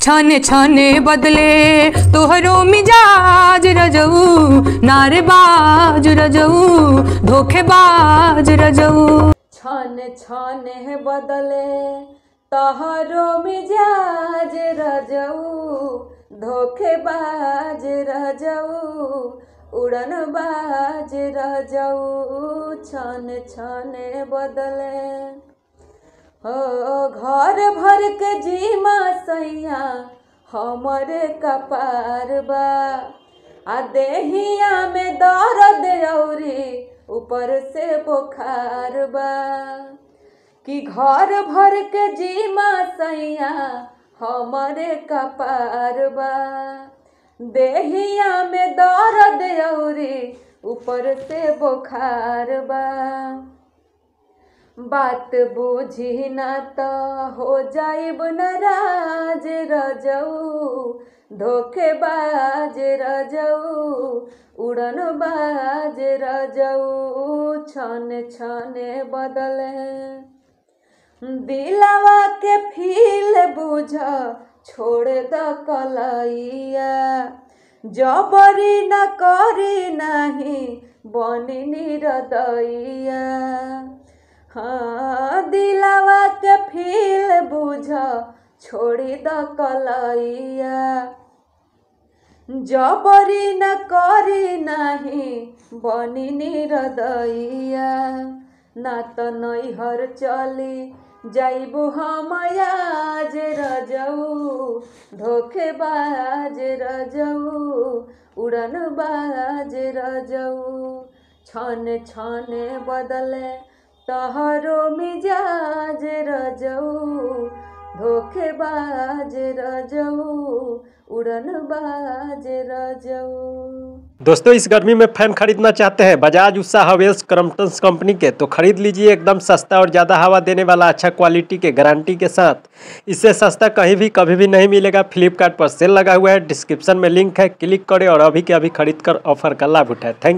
छाने छाने बदले तोहरो मिजाज रजऊ, नारेबाज रजऊ, धोखेबाज रजऊ। छाने छाने बदले तोहरो मिजाज रजऊ, धोखेबाज रजऊ, उड़नबाज रजऊ। छाने छाने बदले हो घर भर के जीमा सैया हमरे कपार बा, आ देहिया में दर्द औरी ऊपर से बुखार बा। कि घर भर के जीमा सैया हमरे कपार बा, देहिया में दर्द औरी ऊपर से बुखार बा। बात बूझी ना तो हो जाइब नाराज रजऊ, धोखेबाज रजऊ, उड़नबाज रजऊ। छाने छाने बदले दिलवा के फील बुझ छोड़ द कलैया, जबरी न करी नहीं बनी निरदैया। हाँ दिलवा के फील बुझ छोड़ी द कलैया, जबरी न करी नहीं बनी निरदैया। ना तो नैहर चली जाइबू हम आज रजऊ, धोखेबाज रजऊ, उड़नबाज रजऊ। छाने छाने बदले तोहरो मिजाज रजऊ, धोखेबाज रजऊ, उड़नबाज रजऊ। दोस्तों इस गर्मी में फैन खरीदना चाहते हैं बजाज उषा हैवेल्स क्रम्पटन कंपनी के, तो खरीद लीजिए एकदम सस्ता और ज़्यादा हवा देने वाला अच्छा क्वालिटी के गारंटी के साथ। इससे सस्ता कहीं भी कभी भी नहीं मिलेगा। फ्लिपकार्ट पर सेल लगा हुआ है, डिस्क्रिप्शन में लिंक है, क्लिक करें और अभी के अभी खरीद कर ऑफर का लाभ उठाएं। Thank you.